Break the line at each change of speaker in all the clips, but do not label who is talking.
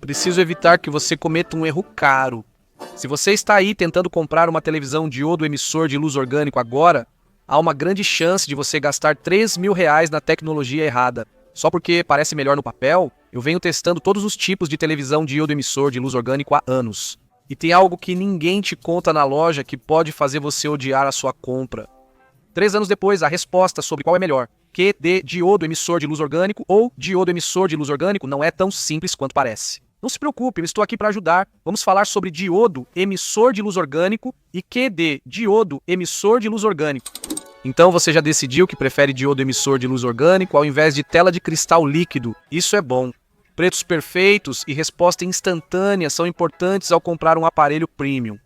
preciso evitar que você cometa um erro caro. Se você está aí tentando comprar uma televisão diodo emissor de luz orgânico agora, há uma grande chance de você gastar R$ 3.000 na tecnologia errada. Só porque parece melhor no papel, eu venho testando todos os tipos de televisão diodo emissor de luz orgânico há anos. E tem algo que ninguém te conta na loja que pode fazer você odiar a sua compra. 3 anos depois, a resposta sobre qual é melhor, QD diodo emissor de luz orgânico ou diodo emissor de luz orgânico, não é tão simples quanto parece. Não se preocupe, eu estou aqui para ajudar. Vamos falar sobre diodo emissor de luz orgânico e QD diodo emissor de luz orgânico. Então você já decidiu que prefere diodo emissor de luz orgânico ao invés de tela de cristal líquido. Isso é bom. Preços perfeitos e resposta instantânea são importantes ao comprar um aparelho premium.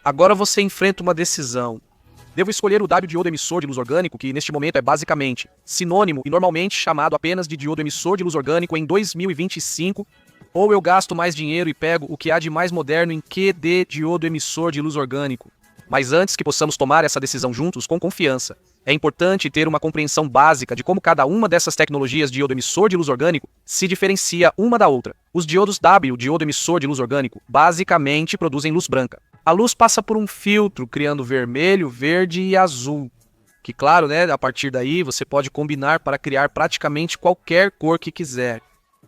Agora você enfrenta uma decisão. Devo escolher o W diodo emissor de luz orgânico, que neste momento é basicamente sinônimo e normalmente chamado apenas de diodo emissor de luz orgânico em 2025, ou eu gasto mais dinheiro e pego o que há de mais moderno em QD diodo emissor de luz orgânico? Mas antes que possamos tomar essa decisão juntos com confiança, é importante ter uma compreensão básica de como cada uma dessas tecnologias de diodo emissor de luz orgânico se diferencia uma da outra. Os diodos W, diodo emissor de luz orgânico, basicamente produzem luz branca. A luz passa por um filtro, criando vermelho, verde e azul. Que claro, a partir daí você pode combinar para criar praticamente qualquer cor que quiser.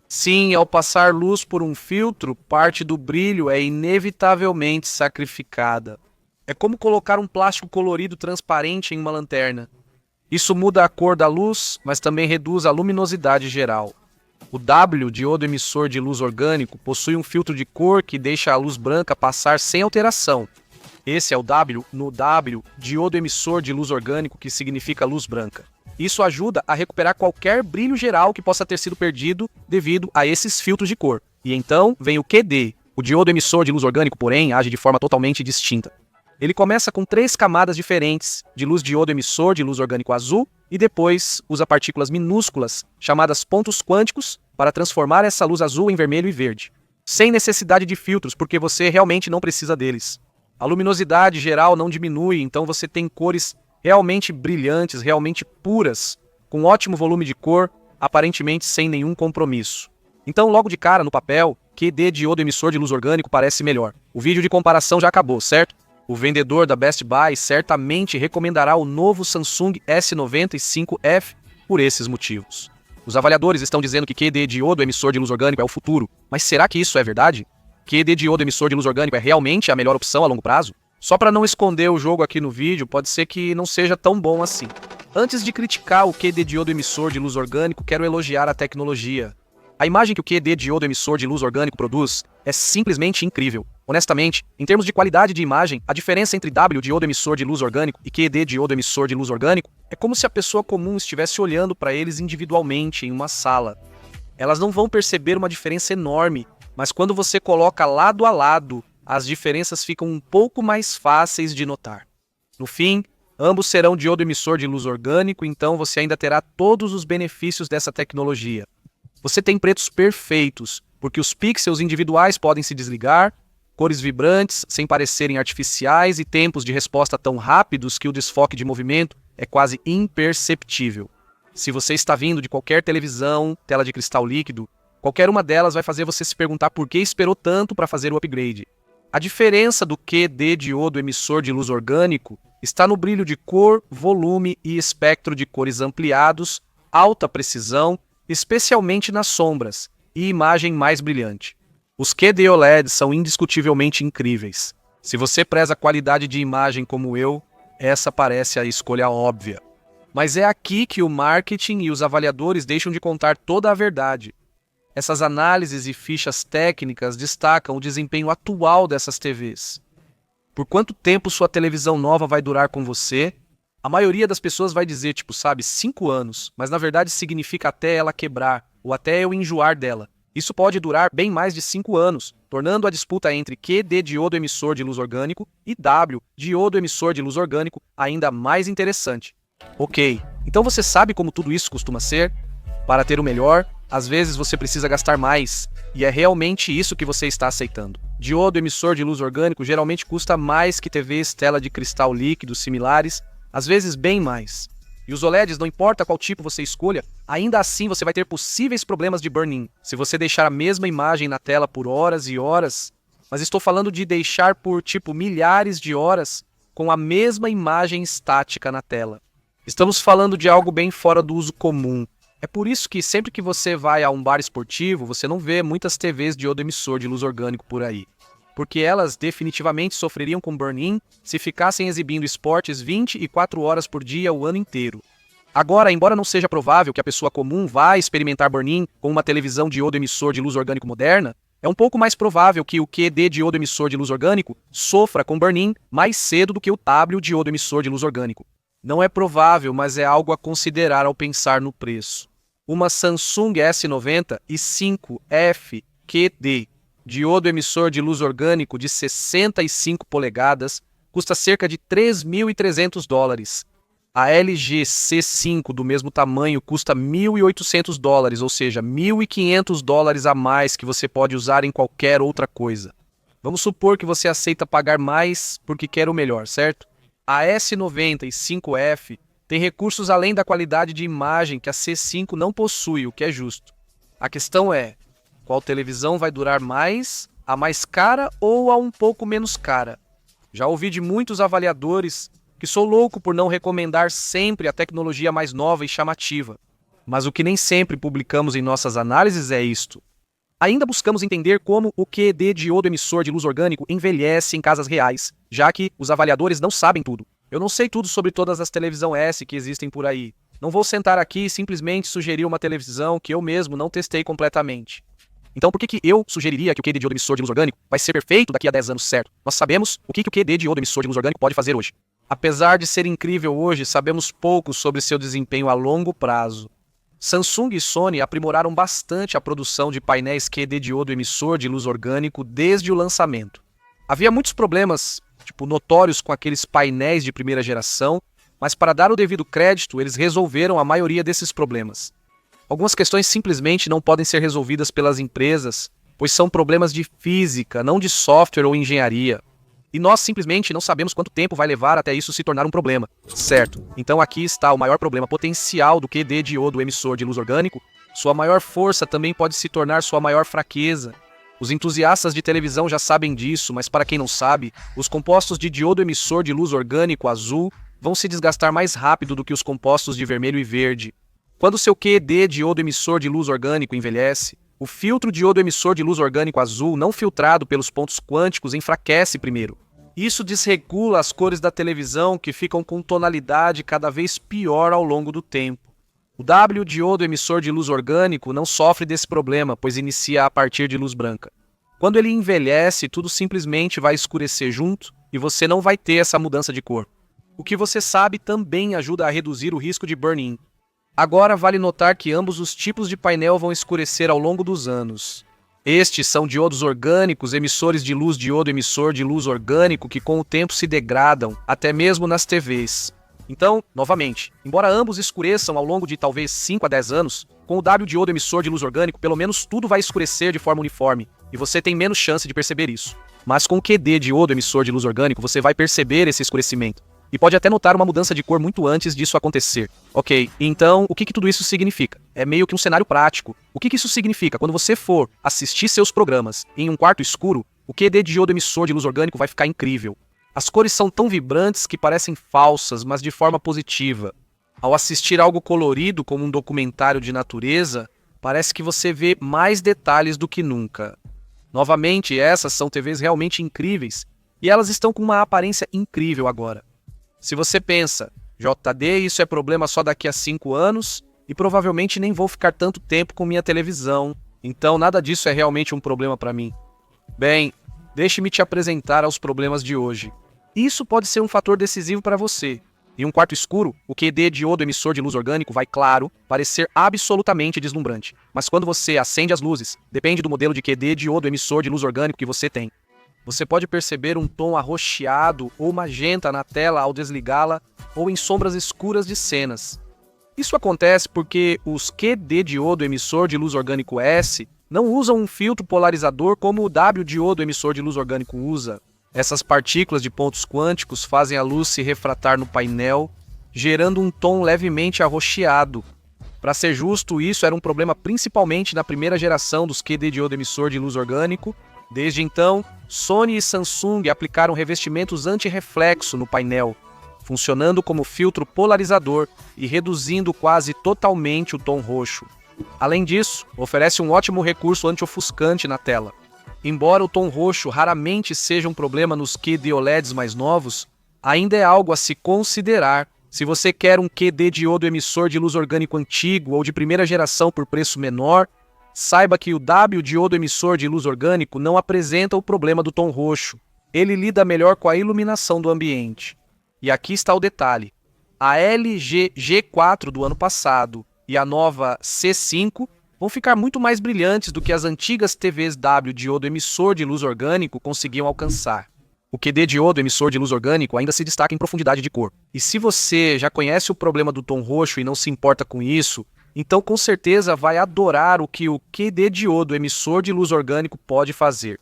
Sim, ao passar luz por um filtro, parte do brilho é inevitavelmente sacrificada. É como colocar um plástico colorido transparente em uma lanterna. Isso muda a cor da luz, mas também reduz a luminosidade geral. O W, diodo emissor de luz orgânico, possui um filtro de cor que deixa a luz branca passar sem alteração. Esse é o W no W, diodo emissor de luz orgânico, que significa luz branca. Isso ajuda a recuperar qualquer brilho geral que possa ter sido perdido devido a esses filtros de cor. E então vem o QD. O diodo emissor de luz orgânico, porém, age de forma totalmente distinta. Ele começa com 3 camadas diferentes de luz diodo emissor de luz orgânico azul e depois usa partículas minúsculas, chamadas pontos quânticos, para transformar essa luz azul em vermelho e verde. Sem necessidade de filtros, porque você realmente não precisa deles. A luminosidade geral não diminui, então você tem cores realmente brilhantes, realmente puras, com ótimo volume de cor, aparentemente sem nenhum compromisso. Então, logo de cara, no papel, QD diodo emissor de luz orgânico parece melhor. O vídeo de comparação já acabou, certo? O vendedor da Best Buy certamente recomendará o novo Samsung S95F por esses motivos. Os avaliadores estão dizendo que QD diodo emissor de luz orgânico é o futuro, mas será que isso é verdade? QD diodo emissor de luz orgânico é realmente a melhor opção a longo prazo? Só para não esconder o jogo aqui no vídeo, pode ser que não seja tão bom assim. Antes de criticar o QD diodo emissor de luz orgânico, quero elogiar a tecnologia. A imagem que o QD diodo emissor de luz orgânico produz é simplesmente incrível. Honestamente, em termos de qualidade de imagem, a diferença entre W diodo emissor de luz orgânico e QD diodo emissor de luz orgânico é como se a pessoa comum estivesse olhando para eles individualmente em uma sala. Elas não vão perceber uma diferença enorme, mas quando você coloca lado a lado, as diferenças ficam um pouco mais fáceis de notar. No fim, ambos serão diodo emissor de luz orgânico, então você ainda terá todos os benefícios dessa tecnologia. Você tem pretos perfeitos, porque os pixels individuais podem se desligar, cores vibrantes sem parecerem artificiais e tempos de resposta tão rápidos que o desfoque de movimento é quase imperceptível. Se você está vindo de qualquer televisão, tela de cristal líquido, qualquer uma delas vai fazer você se perguntar por que esperou tanto para fazer o upgrade. A diferença do QD diodo emissor de luz orgânico está no brilho de cor, volume e espectro de cores ampliados, alta precisão, especialmente nas sombras, e imagem mais brilhante. Os QD OLED são indiscutivelmente incríveis. Se você preza a qualidade de imagem como eu, essa parece a escolha óbvia. Mas é aqui que o marketing e os avaliadores deixam de contar toda a verdade. Essas análises e fichas técnicas destacam o desempenho atual dessas TVs. Por quanto tempo sua televisão nova vai durar com você? A maioria das pessoas vai dizer, 5 anos, mas na verdade significa até ela quebrar, ou até eu enjoar dela. Isso pode durar bem mais de 5 anos, tornando a disputa entre QD diodo emissor de luz orgânico e W diodo emissor de luz orgânico ainda mais interessante. Ok, então você sabe como tudo isso costuma ser? Para ter o melhor, às vezes você precisa gastar mais, e é realmente isso que você está aceitando. Diodo emissor de luz orgânico geralmente custa mais que TVs tela de cristal líquido similares, às vezes bem mais. E os OLEDs, não importa qual tipo você escolha, ainda assim você vai ter possíveis problemas de burn-in se você deixar a mesma imagem na tela por horas e horas. Mas estou falando de deixar por milhares de horas com a mesma imagem estática na tela. Estamos falando de algo bem fora do uso comum. É por isso que sempre que você vai a um bar esportivo, você não vê muitas TVs diodo emissor de luz orgânico por aí. Porque elas definitivamente sofreriam com burn-in se ficassem exibindo esportes 24 horas por dia o ano inteiro. Agora, embora não seja provável que a pessoa comum vá experimentar burn-in com uma televisão diodo emissor de luz orgânico moderna, é um pouco mais provável que o QD diodo emissor de luz orgânico sofra com burn-in mais cedo do que o W diodo emissor de luz orgânico. Não é provável, mas é algo a considerar ao pensar no preço. Uma Samsung S90 e 5F QD diodo emissor de luz orgânico de 65 polegadas custa cerca de $3.300. A LG C5 do mesmo tamanho custa $1.800, ou seja, $1.500 a mais que você pode usar em qualquer outra coisa. Vamos supor que você aceita pagar mais porque quer o melhor, certo? A S90 e 5F tem recursos além da qualidade de imagem que a C5 não possui, o que é justo. A questão é, qual televisão vai durar mais, a mais cara ou a um pouco menos cara? Já ouvi de muitos avaliadores que sou louco por não recomendar sempre a tecnologia mais nova e chamativa. Mas o que nem sempre publicamos em nossas análises é isto. Ainda buscamos entender como o QD diodo emissor de luz orgânico envelhece em casas reais, já que os avaliadores não sabem tudo. Eu não sei tudo sobre todas as televisões S que existem por aí. Não vou sentar aqui e simplesmente sugerir uma televisão que eu mesmo não testei completamente. Então por que eu sugeriria que o QD diodo emissor de luz orgânico vai ser perfeito daqui a 10 anos, certo? Nós sabemos o que o QD diodo emissor de luz orgânico pode fazer hoje. Apesar de ser incrível hoje, sabemos pouco sobre seu desempenho a longo prazo. Samsung e Sony aprimoraram bastante a produção de painéis QD diodo emissor de luz orgânico desde o lançamento. Havia muitos problemas, notórios com aqueles painéis de primeira geração, mas para dar o devido crédito, eles resolveram a maioria desses problemas. Algumas questões simplesmente não podem ser resolvidas pelas empresas, pois são problemas de física, não de software ou engenharia. E nós simplesmente não sabemos quanto tempo vai levar até isso se tornar um problema, certo? Então aqui está o maior problema potencial do QD diodo emissor de luz orgânico. Sua maior força também pode se tornar sua maior fraqueza. Os entusiastas de televisão já sabem disso, mas para quem não sabe, os compostos de diodo emissor de luz orgânico azul vão se desgastar mais rápido do que os compostos de vermelho e verde. Quando seu QD diodo emissor de luz orgânico envelhece, o filtro diodo emissor de luz orgânico azul não filtrado pelos pontos quânticos enfraquece primeiro. Isso desregula as cores da televisão que ficam com tonalidade cada vez pior ao longo do tempo. O W diodo emissor de luz orgânico não sofre desse problema, pois inicia a partir de luz branca. Quando ele envelhece, tudo simplesmente vai escurecer junto e você não vai ter essa mudança de cor. O que você sabe também ajuda a reduzir o risco de burn-in. Agora vale notar que ambos os tipos de painel vão escurecer ao longo dos anos. Estes são diodos orgânicos, emissores de luz diodo emissor de luz orgânico que com o tempo se degradam, até mesmo nas TVs. Então, novamente, embora ambos escureçam ao longo de talvez 5 a 10 anos, com o W diodo emissor de luz orgânico pelo menos tudo vai escurecer de forma uniforme, e você tem menos chance de perceber isso. Mas com o QD diodo emissor de luz orgânico você vai perceber esse escurecimento. E pode até notar uma mudança de cor muito antes disso acontecer. Ok, então o que tudo isso significa? É meio que um cenário prático. O que isso significa? Quando você for assistir seus programas em um quarto escuro, o QD diodo emissor de luz orgânico vai ficar incrível. As cores são tão vibrantes que parecem falsas, mas de forma positiva. Ao assistir algo colorido como um documentário de natureza, parece que você vê mais detalhes do que nunca. Novamente, essas são TVs realmente incríveis, e elas estão com uma aparência incrível agora. Se você pensa, JD, isso é problema só daqui a 5 anos e provavelmente nem vou ficar tanto tempo com minha televisão, então nada disso é realmente um problema para mim. Bem, deixe-me te apresentar aos problemas de hoje. Isso pode ser um fator decisivo para você. Em um quarto escuro, o QD diodo emissor de luz orgânico vai, claro, parecer absolutamente deslumbrante. Mas quando você acende as luzes, depende do modelo de QD diodo emissor de luz orgânico que você tem. Você pode perceber um tom arroxeado ou magenta na tela ao desligá-la ou em sombras escuras de cenas. Isso acontece porque os QD diodo emissor de luz orgânico S não usam um filtro polarizador como o W diodo emissor de luz orgânico usa. Essas partículas de pontos quânticos fazem a luz se refratar no painel gerando um tom levemente arroxeado. Para ser justo, isso era um problema principalmente na primeira geração dos QD diodo emissor de luz orgânico. Desde então, Sony e Samsung aplicaram revestimentos anti-reflexo no painel, funcionando como filtro polarizador e reduzindo quase totalmente o tom roxo. Além disso, oferece um ótimo recurso anti-ofuscante na tela. Embora o tom roxo raramente seja um problema nos QD OLEDs mais novos, ainda é algo a se considerar se você quer um QD diodo emissor de luz orgânico antigo ou de primeira geração por preço menor. Saiba que o W diodo emissor de luz orgânico não apresenta o problema do tom roxo. Ele lida melhor com a iluminação do ambiente. E aqui está o detalhe. A LG G4 do ano passado e a nova C5 vão ficar muito mais brilhantes do que as antigas TVs W diodo emissor de luz orgânico conseguiam alcançar. O QD diodo emissor de luz orgânico ainda se destaca em profundidade de cor. E se você já conhece o problema do tom roxo e não se importa com isso, então com certeza vai adorar o que o QD diodo emissor de luz orgânico pode fazer.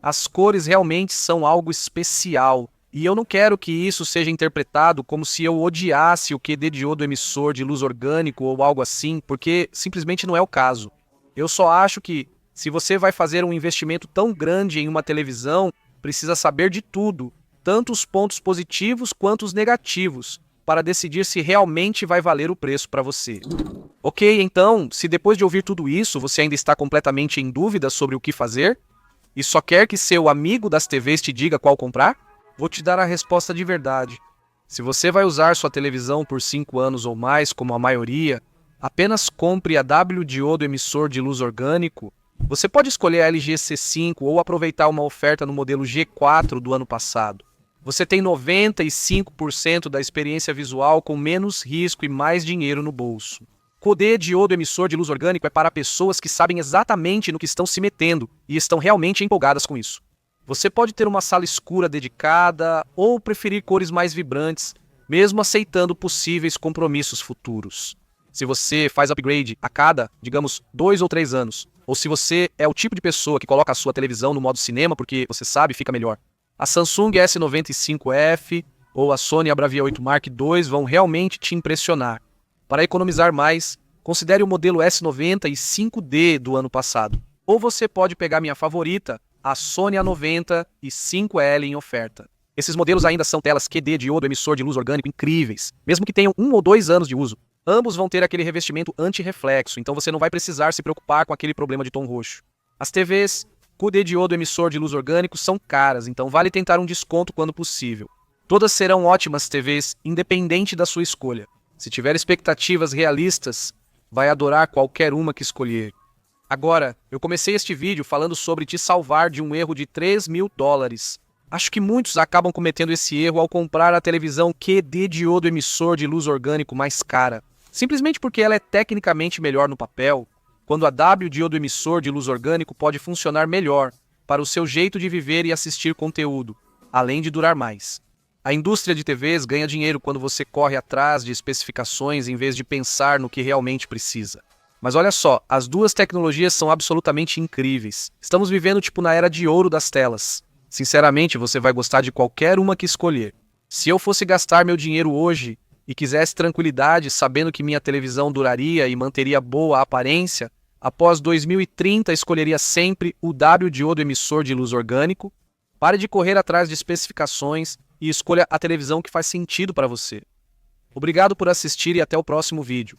As cores realmente são algo especial, e eu não quero que isso seja interpretado como se eu odiasse o QD diodo emissor de luz orgânico ou algo assim, porque simplesmente não é o caso. Eu só acho que, se você vai fazer um investimento tão grande em uma televisão, precisa saber de tudo, tanto os pontos positivos quanto os negativos, para decidir se realmente vai valer o preço para você. Ok, então, se depois de ouvir tudo isso você ainda está completamente em dúvida sobre o que fazer, e só quer que seu amigo das TVs te diga qual comprar, vou te dar a resposta de verdade. Se você vai usar sua televisão por 5 anos ou mais, como a maioria, apenas compre a W diodo emissor de luz orgânico. Você pode escolher a LG C5 ou aproveitar uma oferta no modelo G4 do ano passado. Você tem 95% da experiência visual com menos risco e mais dinheiro no bolso. QD diodo emissor de luz orgânico é para pessoas que sabem exatamente no que estão se metendo e estão realmente empolgadas com isso. Você pode ter uma sala escura dedicada ou preferir cores mais vibrantes, mesmo aceitando possíveis compromissos futuros. Se você faz upgrade a cada, digamos, 2 ou 3 anos, ou se você é o tipo de pessoa que coloca a sua televisão no modo cinema porque você sabe fica melhor. A Samsung S95F ou a Sony A-Bravia 8 Mark II vão realmente te impressionar. Para economizar mais, considere o modelo S90 e 5D do ano passado. Ou você pode pegar minha favorita, a Sony A90 e 5L em oferta. Esses modelos ainda são telas QD diodo emissor de luz orgânico incríveis, mesmo que tenham 1 ou 2 anos de uso. Ambos vão ter aquele revestimento anti-reflexo, então você não vai precisar se preocupar com aquele problema de tom roxo. As TVs QD diodo emissor de luz orgânico são caras, então vale tentar um desconto quando possível. Todas serão ótimas TVs, independente da sua escolha. Se tiver expectativas realistas, vai adorar qualquer uma que escolher. Agora, eu comecei este vídeo falando sobre te salvar de um erro de $3.000. Acho que muitos acabam cometendo esse erro ao comprar a televisão QD diodo emissor de luz orgânico mais cara. Simplesmente porque ela é tecnicamente melhor no papel, quando a W diodo emissor de luz orgânico pode funcionar melhor para o seu jeito de viver e assistir conteúdo, além de durar mais. A indústria de TVs ganha dinheiro quando você corre atrás de especificações em vez de pensar no que realmente precisa. Mas olha só, as duas tecnologias são absolutamente incríveis. Estamos vivendo tipo na era de ouro das telas. Sinceramente, você vai gostar de qualquer uma que escolher. Se eu fosse gastar meu dinheiro hoje e quisesse tranquilidade sabendo que minha televisão duraria e manteria boa aparência, após 2030 escolheria sempre o W diodo emissor de luz orgânico. Pare de correr atrás de especificações e escolha a televisão que faz sentido para você. Obrigado por assistir e até o próximo vídeo.